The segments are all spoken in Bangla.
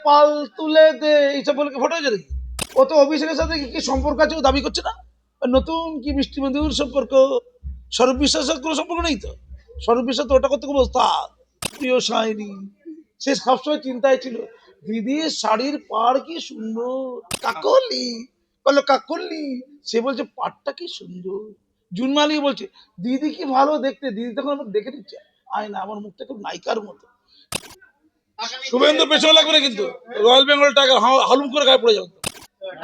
পাল তুলে দে এইসব বলে ভোট হয়েছে নাকি? ও তো অভিষেকের সাথে কি সম্পর্ক আছে ও দাবি করছে না। নতুন কি মিষ্টি মধুর সম্পর্ক, স্বরূপ বিশ্বাসের কোনো সম্পর্ক নেই তো। স্বরূপ বিশ্বাস তো ওটা করতে খুব ওস্তাদ। প্রিয় সায়নী সে সবসময় চিন্তায় ছিল দিদির শাড়ির পাড় কি সুন্দর, কাকলি বললো কাকলি, সে বলছে পাড়টা কি সুন্দর। জুনমালি বলছে দিদি কি ভালো দেখতে, দিদি তখন আমার দেখে দিচ্ছে আয় না আমার মুখটা খুব নায়িকার মতো। শুভেন্দু পেছনে লাগবে না কিন্তু, রয়্যাল বেঙ্গল টাইগার হালুম করে গায়ে পড়ে যাবে।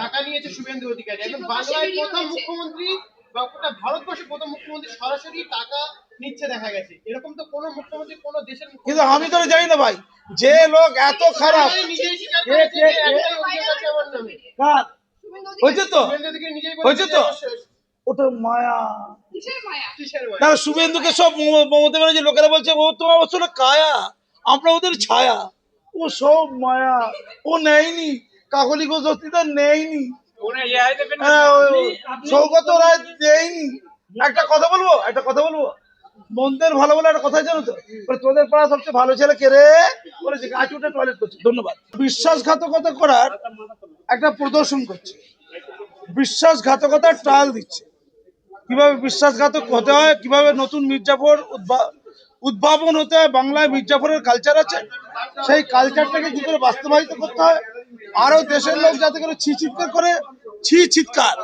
টাকা নিয়েছে শুভেন্দু অধিকারী, একদম বাংলায় প্রথম মুখ্যমন্ত্রী বা গোটা ভারতবর্ষের প্রথম মুখ্যমন্ত্রী সরাসরি টাকা নিচ্ছে দেখা গেছে। এরকম তো কোনো মুখ্যমন্ত্রী কোনো দেশের কিন্তু আমি তো জানি না ভাই, যে লোক এত খারাপ নিজেই স্বীকার করেছে যে একটাই অভিযোগ আছে আমার নামে। কার হয়েছে তো, শুভেন্দু অধিকারী নিজেই হয়েছে বলেছে তো, যে ওটা মায়া। কিসের মায়া? তাহলে শুভেন্দুকে সব মমতা ব্যানার্জি লোকেরা বলছে ও তোমার আসলে কায়া, আমরা ওদের ছায়া, ও সব মায়া, ও নেয়নি কাকলি ঘোষ দস্তিদার নেয়নি, সৌগত রায় দেয়নি। একটা কথা বলবো, একটা কথা বলবো, মন্দের ভালো বলে একটা কথা জানো তো, তোদের পাড়া সবচেয়ে ভালো ছেলে কে রে বলেছে গাছ উঠে টয়লেট করছে। ধন্যবাদ। বিশ্বাসঘাতকতা করার একটা প্রদর্শন করছে, বিশ্বাসঘাতকতার ট্রায়াল দিচ্ছে, কিভাবে বিশ্বাসঘাতক হতে হয়, কিভাবে নতুন মির্জাফর উদ্ভাবন হতে হয়। বাংলায় মির্জাফরের কালচার আছে, সেই কালচারটাকে কি করে বাস্তবায়িত করতে হয়, আরো দেশের লোক যাতে করে ছি চিৎকার করে, ছি চিৎকার,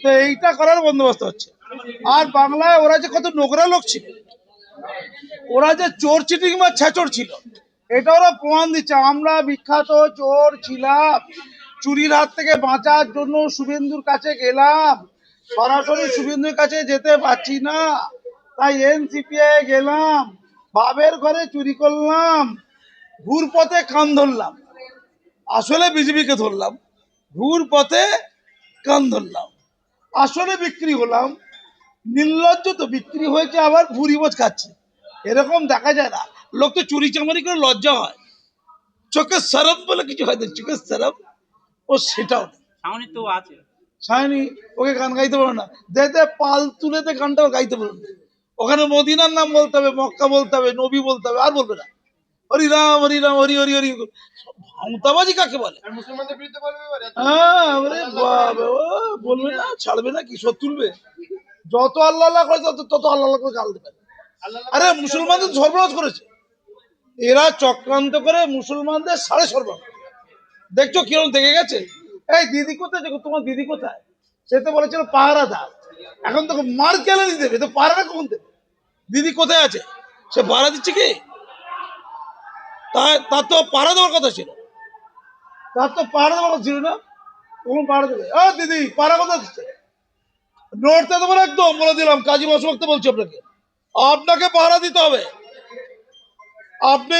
তো এইটা করার বন্দোবস্ত হচ্ছে। আর বাংলায় ওরা যে কত নোংরা লোক ছিল, ওরা যে চোর চিটিং বা ছেচর ছিল, এটা ওরা প্রমাণ দিচ্ছে। আমরা বিখ্যাত চোর ছিলাম, চুরির হাত থেকে বাঁচার জন্য শুভেন্দুর কাছে গেলাম, সরাসরি শুভেন্দুর কাছে যেতে পারছি না, তাই এনসিপিআই গেলাম, বাবের ঘরে চুরি করলাম, ঘুর পথে কান ধরলাম, আসলে বিজেপিকে ধরলাম, ঘুর পথে কান ধরলাম, আসলে বিক্রি হলাম, নির্লজ্জ তো বিক্রি হয়েছে আবার ভুরি বোঝ খাচ্ছে। এরকম দেখা যায় না, লোক তো চুরি চামারি করে লজ্জা হয়, চোখের সরব বলে কিছু হয় না, চোখের সরব ও সেটাও সামনে তো আছে সায়নি, ওকে গান গাইতে পারো না, দে পাল তুলে দে গানটাও গাইতে পারো না। ওখানে মদিনার নাম বলতে হবে, মক্কা বলতে হবে, নবী বলতে হবে, আর বলবে না হরি রাম হরি রাম হরি হরি হরি। ভাঁওতাবাজি কাকে বলে? আর মুসলমানদের বিরুদ্ধে বলবে এবারে? হ্যাঁ বলবে না, ছাড়বে না, কি শোধ তুলবে, যত আল্লাহ আল্লাহ করে তত আল্লাহ আল্লাহ করে গাল দেবে। আরে মুসলমানদের সর্বনাশ করেছে এরা, চক্রান্ত করে মুসলমানদের সাড়ে সর্বনাশ। দেখছো কিরকম দেখে গেছে। এই দিদি কোথায়, দেখো তোমার দিদি কোথায়, সে তো বলেছিল পাহারাদার, এখন তো মার কেলানি দেবে, তো পাহারা কখন দেবে? দিদি কোথায় আছে, সে পাহারা দিচ্ছে কি? তার তো পাহারা দেওয়ার কথা ছিল, তার তো পাহারা দেওয়ার কথা ছিল না, কখন পাহারা দেবে? ও দিদি পাহারা কথা দিচ্ছে, নড়তে দেবো না একদম, বলে দিলাম, কাজী মাসুয়াক্তে বলছি আপনাকে, আপনাকে পাহারা দিতে হবে। আপনি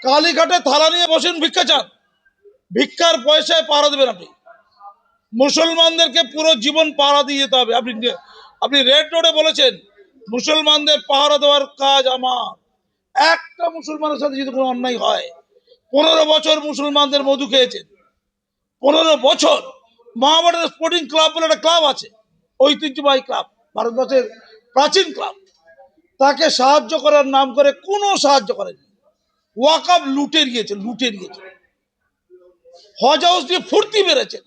কালীঘাটে থালা নিয়ে বসেন, ভিক্ষা চান, ভিক্ষার পয়সায় পাহারা দেবেন আপনি। মুসলমানদেরকে পুরো জীবন পাহারা দিয়ে যেতে হবে। আপনি রেড রোডে বলেছেন মুসলমানদের পাহারা দেওয়ার কাজ আমার। একটা মুসলমানের সাথে যদি কোনো অন্যায় হয়, 15 বছর মুসলমানদের মধু খেয়েছেন, 15 বছর। মহামেডান স্পোর্টিং ক্লাব বলে একটা ক্লাব আছে, ঐতিহ্যবাহী ক্লাব, ভারতবর্ষের প্রাচীন ক্লাব, তাকে সাহায্য করার নাম করে কোনো সাহায্য করেনি। ওয়াকআপ লুটে গিয়েছে, লুটে গিয়েছে, হজ হাউস দিয়ে ফুর্তি বেড়েছে,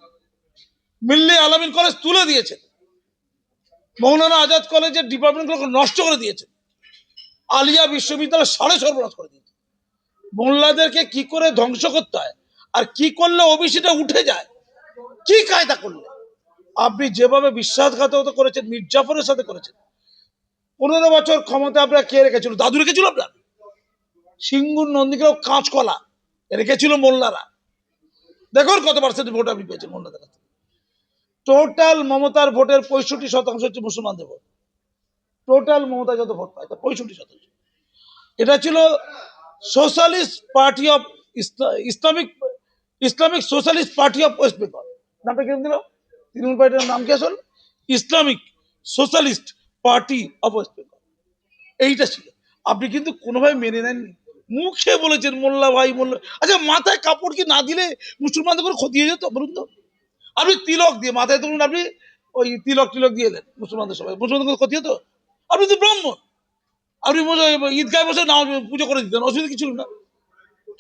মিল্লি আলামিন কলেজ তুলে দিয়েছে, মৌলানা আজাদ কলেজের ডিপার্টমেন্টগুলোকে নষ্ট করে দিয়েছে, আলিয়া বিশ্ববিদ্যালয় সাড়ে সর্বনাশ করে দিয়েছে। মোল্লাদেরকে কি করে ধ্বংস করতে হয়, আর কি করলে ওবিসিটা উঠে যায়, কি কায়দা করলে। আপনি যেভাবে বিশ্বাসঘাতকতা করেছেন, মির্জাফরের সাথে করেছেন, 15 বছর ক্ষমতা আপনার কে রেখেছিল? দাদু রেখেছিল আপনার, সিঙ্গুর নন্দীকেও কাঁচকলা রেখেছিল মোল্লারা। দেখুন কত পার্সেন্ট ভোট আপনি পেয়েছেন মোল্লাদের কাছে। টোটাল মমতার ভোটের 65% হচ্ছে মুসলমানদের ভোট, টোটাল মমতা যত ভোট পায় 65%। এটা ছিল socialist party of Islamic socialist party of West Bengal, নামটা কেমন দিল? তৃণমূল পার্টির নাম কি আসল? Islamic socialist party of West Bengal, এইটা ছিল। আপনি কিন্তু কোনোভাবে মেনে নেননি, মুখে বলেছেন মোল্লা ভাই মোল্লা। আচ্ছা মাথায় কাপড় কি না দিলে মুসলমানদের কোনো ক্ষতি হয়ে যেত বলুন তো? আপনি তিলক দিয়ে মাথায় ধরুন, আপনি ওই তিলক দিয়ে এলেন মুসলমানদের, সবাই মুসলমানদের ক্ষতি হতো? আপনি তো ব্রাহ্মণ, আপনি ঈদগায় বসে নামাজ পুজো করে দিতেন, অসুবিধা কিছু না।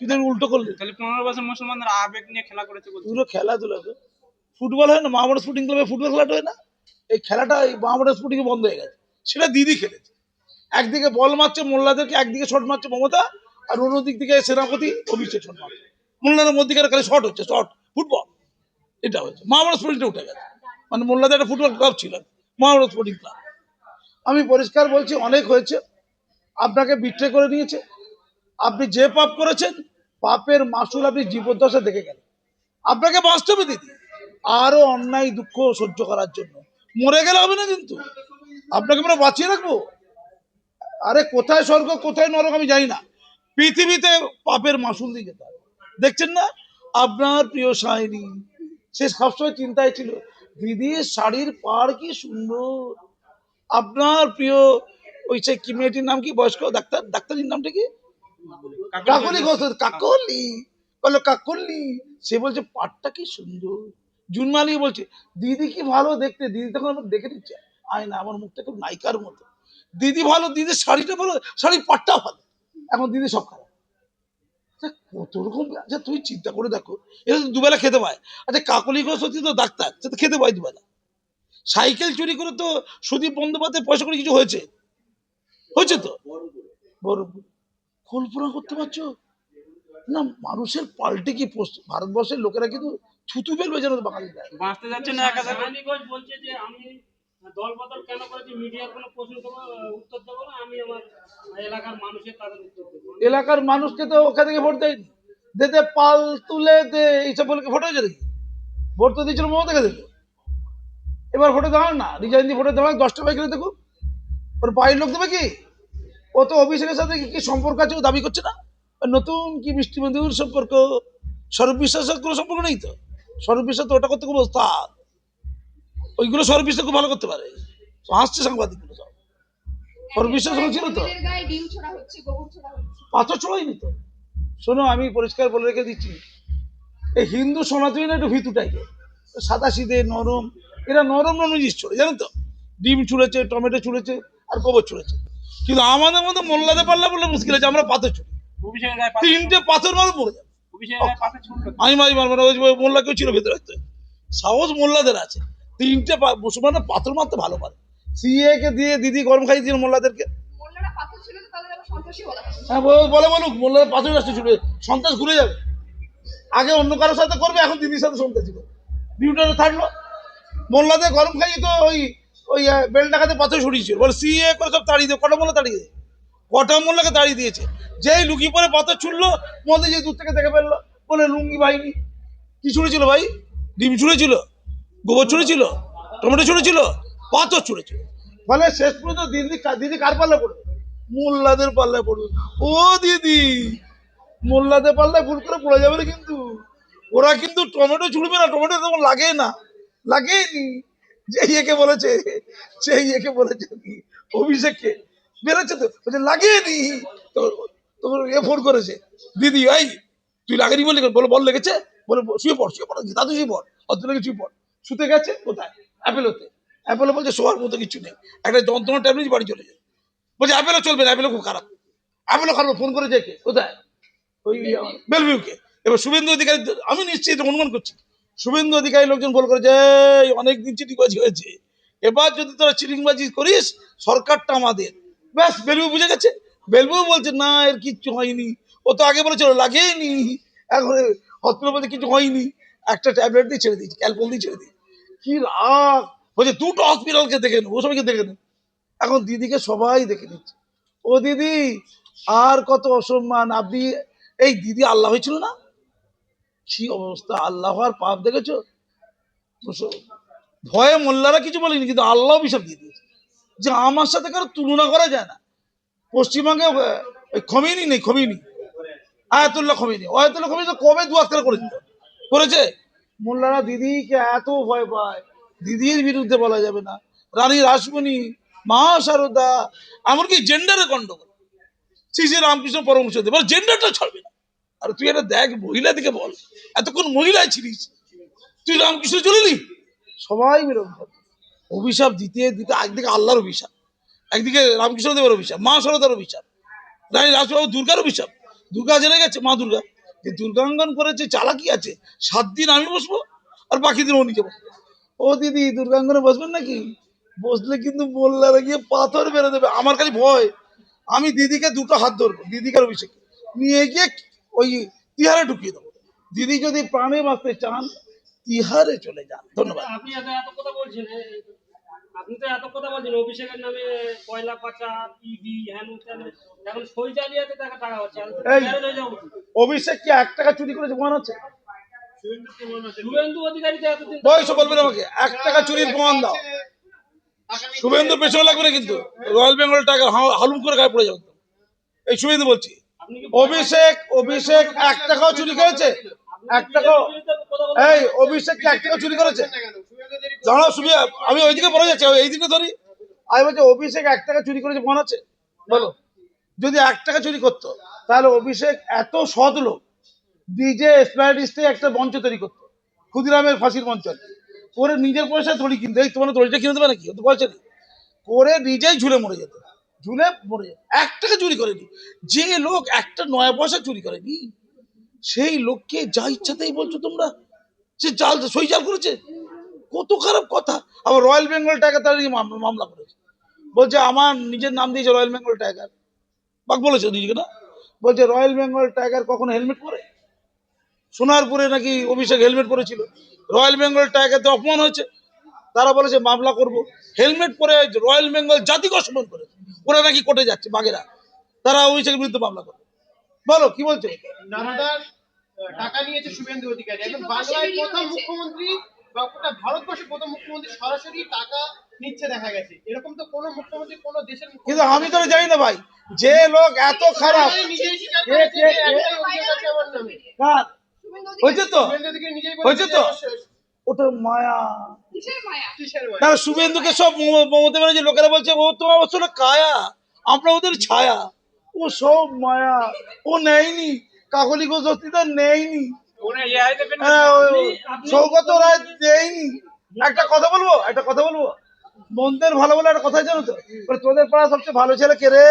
তুই তো উল্টো করলি। তাহলে 15 বছর মুসলমানরা আবেগ নিয়ে খেলা করেছে বলছে। পুরো খেলাধুলা তো ফুটবল হয় না, মাহমুদ স্পোর্টিং ক্লাবে ফুটবল খেলাটা হয় না, এই খেলাটা এই মাহমুদ স্পোর্টিং বন্ধ হয়ে গেছে। সেটা দিদি খেলেছে। একদিকে বল মারছে মোল্লাদেরকে, একদিকে শট মারছে মমতা, আর অন্য দিক থেকে সেনাপতি অভিষেক শট মারছে। মোল্লাদের মধ্যিখানে খালি শট হচ্ছে, শট ফুটবল। এটা হচ্ছে মাহমুদ স্পোর্টিংটা উঠে গেছে। মানে মোল্লাদের একটা ফুটবল ক্লাব ছিল মাহমুদ স্পোর্টিং ক্লাব। আমি পরিষ্কার বলছি, অনেক হয়েছে। আপনাকে বিট্রে করে নিয়েছে। আপনি যে পাপ করেছেন, পাপের মাসুল আপনি জীবদ্দশা দেখে গেলেন। আপনাকে বাস্তবে দিদি আরো অন্যায় দুঃখ সহ্য করার জন্য মরে গেলে হবে না, কিন্তু আপনাকে আমরা বাঁচিয়ে রাখবো। আরে কোথায় স্বর্গ কোথায় নরক আমি জানি না, পৃথিবীতে পাপের মাসুল দিয়ে যেতে হবে। দেখছেন না আপনার প্রিয় সায়নী, সে সবসময় চিন্তায় ছিল দিদির শাড়ির পাড় কি সুন্দর। আপনার প্রিয় ওই সে কি মেয়েটির নাম কি, বয়স্ক ডাক্তারির নামটা কি, কাকলি ঘোষ, কাকলি বললো কাকলি, সে বলছে পাটটা কি সুন্দর। জুনমালি বলছে দিদি কি ভালো দেখতে, দিদি তখন আমার দেখে দিচ্ছে আয়না, আমার মুখটা খুব নায়িকার মতো। দিদি ভালো, দিদির শাড়িটা ভালো, শাড়ির পাটটা ভালো। এখন দিদি সব খারাপ। আচ্ছা, কত রকম। আচ্ছা তুই চিন্তা করে দেখো, এটা তো দুবেলা খেতে পায়। আচ্ছা কাকলি ঘোষ সত্যি তো ডাক্তার, সে তো খেতে পায় দুবেলা। সাইকেল চুরি করে তো সুদীপ বন্দ্যোপাধ্যায় পয়সা করে কিছু হয়েছে, হয়েছে তো বহরমপুর। কল্পনা করতে পারছো না, মানুষের পাল্টে কি পোস্ট, ভারতবর্ষের লোকেরা কিন্তু থুতু ফেলবে যেন বাঙালি দেয়। বাঁচতে যাচ্ছে না একা একা। সায়নী ঘোষ বলছে যে আমি দল বদল কেন করেছি, মিডিয়ার কোনো প্রশ্ন দেবো, উত্তর দেবো না, আমি আমার এলাকার মানুষের তাদের উত্তর দেবো। এলাকার মানুষকে তো ওখান থেকে ভোট দেয়নি, দে পাল তুলে দে এইসব বলে ভোট হয়েছে দেখি। ভোট তো দিয়েছিল মমতাকে দেখে। এবার ভোটে দাঁড়ান না, রিজাইন দিয়ে ভোটে দাঁড়ান, 10টা বাইক দেখো ওর বাড়ির লোক দেবে কি। ও তো অভিষেকের সাথে কি সম্পর্ক আছে ও দাবি করছে না। নতুন কি মিষ্টি মধুর সম্পর্ক, স্বরূপ বিশ্বাসের কোনো সম্পর্ক নেই তো। স্বরূপ বিশ্বাস তো ওটা করতে খুব ওস্তাদ, ওইগুলো স্বরূপ বিশ্বাস খুব ভালো করতে পারে। হাসছে সাংবাদিকগুলো সব, স্বরূপ বিশ্বাস ছিল তো। মন্দিরের গায়ে ডিম ছোড়া হচ্ছে, গোবর ছোড়া হচ্ছে। পাথর ছোড়াইনি তো। শোনো আমি পরিষ্কার বলে রেখে দিচ্ছি, এই হিন্দু সনাতনী না একটু ভিতু টাইপের, সাদা সিধে নরম, এরা নরম নরম জিনিস ছড়ে জানেন তো। ডিম ছুঁড়েছে, টমেটো ছুঁড়েছে, আর গোবর ছুঁড়েছে। কিন্তু আমাদের মতো মোল্লাতে পারলে বললে মুশকিল আছে, আমরা পাথর ছুঁড়ি। অভিষেকের গায়ে পাথর, 3টে পাথর মারো পড়ে যাবে। অভিষেকের গায়ে পাথর ছুঁড়লো। আমি মারি মারবো না, ওই মোল্লা কেউ ছিল ভেতরে হয়তো সাহস মোল্লাদের আছে। 3টে মুসলমানরা পাথর মারতে ভালো পারে। সিএ কে দিয়ে দিদি গরম খাই দিয়ে মোল্লাদেরকে। মোল্লারা পাথর ছিল তো তাদের আবার সন্ত্রাসী বলা হয়। হ্যাঁ বলে বলুক, মোল্লাদের পাথর রাস্তা ছুটবে, সন্ত্রাস ঘুরে যাবে। আগে অন্য কারোর সাথে করবে, এখন দিদির সাথে সন্ত্রাসী করবে। ডিউটারে থাকলো মোল্লাদের গরম খাই তো ওই ওই বেল ডাকাতে পাথর ছড়িয়েছিল, বলে সিএ করে সব তাড়িয়ে দিয়ে কটা মোল্লা তাড়িয়ে দিয়ে, কটা মোল্লাকে তাড়িয়ে দিয়েছে। যেই লুকিয়ে পরে পাথর ছুড়লো, মোদি যে দূর থেকে দেখে ফেললো, বলে লুঙ্গি বাহিনী। কি ছুঁড়েছিল ভাই? ডিম ছুঁড়েছিল, গোবর ছুঁড়েছিল, টমেটো ছুঁড়েছিল, পাথর ছুঁড়েছিল। ফলে শেষ পর্যন্ত দিদি দিদি কার পাল্লা পড়বে? মোল্লাদের পাল্লায় পড়বে। ও দিদি মোল্লাদের পাল্লায় ভুল করে পড়ে যাবে না কিন্তু। ওরা কিন্তু টমেটো ছুঁড়বে না, টমেটো তেমন লাগে না, লাগেনি। যে ইয়েকে বলেছে, সেই ইয়েকে বলেছে কি অভিষেককে বেরোচ্ছে তো বলছে লাগেনি। তো তোর এ ফোন করেছে দিদি, এই তুই লাগেনি বলে বলো, বল লেগেছে বলে শুয়ে পড়, শুয়ে পড়, দাদু শুয়ে পড়, অত লেগে শুয়ে পড়। শুতে গেছে কোথায়? অ্যাপেলোতে। অ্যাপেলো বলছে শোয়ার মতো কিছু নেই, একটা যন্ত্রণা ট্যাবলেট বাড়ি চলে যায়। বলছে অ্যাপেলো চলবে না, অ্যাপেলো খুব খারাপ। অ্যাপেলো খারাপ, ফোন করেছে কে, কোথায়? ওই বেলভিউকে। এবার শুভেন্দু অধিকারী, আমি নিশ্চিত অনুমান করছি শুভেন্দু অধিকারী লোকজন ফোন করে যে অনেকদিন চিটিংবাজি হয়েছে, এবার যদি তোরা চিটিংবাজি করিস সরকারটা আমাদের। ব্যাস বেলভিউ বুঝে গেছে। বেলভিউ বলছে না এর কিচ্ছু হয়নি, ও তো আগে বলেছিল লাগেনি, এখন হসপিটাল বলছে কিছু হয়নি, একটা ট্যাবলেট দিয়ে ছেড়ে দিয়েছি, ক্যালপল দিয়ে ছেড়ে দিয়েছি। কি রাগ বলছে, দুটো হসপিটালকে দেখে নেবো, ও সবাইকে দেখে নেব। এখন দিদিকে সবাই দেখে নিচ্ছে। ও দিদি আর কত অসম্মান। আপনি এই দিদি আল্লাহ হয়েছিল না, কি অবস্থা, আল্লাহ আর পাপ দেখেছো। ভয়ে মোল্লারা কিছু বলেনি, কিন্তু আল্লাহ অভিশাপ দিয়ে দিয়েছে যে আমার সাথে কারো তুলনা করা যায় না। পশ্চিমবঙ্গে ওই খমিনি নেই, খমিনি আয়াতুল্লাহ খমিনি, আয়াতুল্লাহ খমিনি তো কবে দু আজকাল করেছে। মোল্লারা দিদিকে এত ভয় পায়, দিদির বিরুদ্ধে বলা যাবে না। রানী রাসমণি, মা শারদা, এমনকি জেন্ডারের গন্ডগোল। শ্রী শ্রী রামকৃষ্ণ পরমহংস বল জেন্ডারটা ছাড়বে না। আর তুই এটা দেখ, মহিলা দিকে বল, এতক্ষণ মহিলায় ছিলিস, তুই রামকৃষ্ণ চলিলি। সবাই মিলে অভিশাপ দিতে দিতে একদিকে আল্লাহর অভিশাপ, একদিকে রামকৃষ্ণ দেবের অভিশাপ, মা শারদার অভিশাপ, রানী রাজবাবু দুর্গার অভিশাপ, দুর্গা জেনে গেছে মা দুর্গা যে দুর্গাঙ্গন করেছে, চালাকি আছে। 7 দিন আমি বসবো আর বাকি দিন ও নিজে বসবো। ও দিদি দুর্গাঙ্গনে বসবেন নাকি? বসলে কিন্তু মোল্লারা গিয়ে পাথর মেরে দেবে। আমার খালি ভয়, আমি দিদিকে দুটো হাত ধরবো, দিদিকে আর অভিষেক নিয়ে গিয়ে ওই তিহারে ঢুকিয়ে দেবো। দিদি যদি প্রাণে বাঁচতে চান তিহারে চলে যান। ধন্যবাদ। আপনি এত কথা বলছেন, আপনি তো এত কথা বলছেন অভিষেকের নামে কয়লা পাচার, ইডি, হ্যান ত্যান, এখন সই জালিয়াতে টাকা টাকা হচ্ছে। এই অভিষেক কি 1 টাকা চুরি করেছে প্রমাণ আছে? শুভেন্দু অধিকারী তো এতদিন বয়স বলবেন আমাকে 1 টাকা চুরির প্রমাণ দাও। শুভেন্দু পেছনে লাগবে না কিন্তু, রয়্যাল বেঙ্গল টাইগার হালুম করে গায়ে পড়ে যাবে। এই শুভেন্দু বলছি, আপনি কি অভিষেক 1 টাকাও চুরি করেছে? 1 টাকাও? এই অভিষেক কি 1 টাকা চুরি করেছে? দাঁড়াও শুভে, আমি ওইদিকে পড়ে যাচ্ছি, এইদিকে ধরি। আমি বলছি অভিষেক 1 টাকা চুরি করেছে প্রমাণ আছে? বলো। যদি 1 টাকা চুরি করতো তাহলে অভিষেক এত সৎ লোক নিজে এসপ্লাইডিস্টে একটা মঞ্চ তৈরি করতো, ক্ষুদিরামের ফাঁসির মঞ্চ করে নিজের পয়সায় দড়ি কিনতে। এই তোমার দড়িটা কিনে দেবে নাকি? তো পয়সা নেই, করে নিজেই ঝুলে মরে যেত, ঝুলে মরে যেত। 1 টাকা চুরি করেনি। যে লোক একটা 9 পয়সা চুরি করেনি সেই লোককে যা ইচ্ছাতেই বলছো তোমরা, সে জাল সই জাল করেছে। কত খারাপ কথা। আবার রয়্যাল বেঙ্গল টাইগার তার মামলা করেছে, বলছে আমার নিজের নাম দিয়েছে রয়্যাল বেঙ্গল টাইগার। বাক বলেছে নিজেকে না, বলছে রয়্যাল বেঙ্গল টাইগার কখনো হেলমেট পরে? সোনারপুরে নাকি অভিষেক হেলমেট পরেছিল, রয়্যাল বেঙ্গল টাইগারতে অপমান হয়েছে, তারা বলেছে মামলা করব। হেলমেট পরে রয়্যাল বেঙ্গল জাতিকে অসম্মান করে, ওরা নাকি কোর্টে যাচ্ছে বাঘেরা, তারা অভিষেকের বিরুদ্ধে মামলা করবে। বলো কি বলছো? নানাদার টাকা নিয়েছে শুভেন্দু অধিকারী, একদম বাংলায় প্রথম মুখ্যমন্ত্রী বা গোটা ভারতবর্ষের প্রথম মুখ্যমন্ত্রী সরাসরি টাকা নিচ্ছে দেখা গেছে। এরকম তো কোনো মুখ্যমন্ত্রী কোনো দেশের কিন্তু আমি তো জানি না ভাই, যে লোক এত খারাপ। নিজেই স্বীকার করেছে যে একটাই অভিযোগ আছে আমার নামে। কার? শুভেন্দু হয়েছে অধিকারী তো, শুভেন্দু অধিকারী নিজেই হয়েছে বলেছে তো। যে ওটা মায়া। কিসের মায়া? কিসের মায়া? তারা শুভেন্দুকে সব মমতা ব্যানার্জি লোকেরা বলছে ও তোমার আসলে কায়া, আমরা ওদের ছায়া। ও সব মায়া, ও নেয়নি, কাকলি ঘোষ দস্তিদার নেয়নি, ওরা এআই দেবেন না। হ্যাঁ, সৌগত রায় দেয়নি। একটা কথা বলবো, মন্দের ভালো বলে একটা কথা জানো তো, বলে, তোদের পাড়া সবচেয়ে ভালো ছেলে কে রে?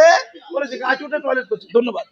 বলেছে গাছ উঠে টয়লেট করছে। ধন্যবাদ।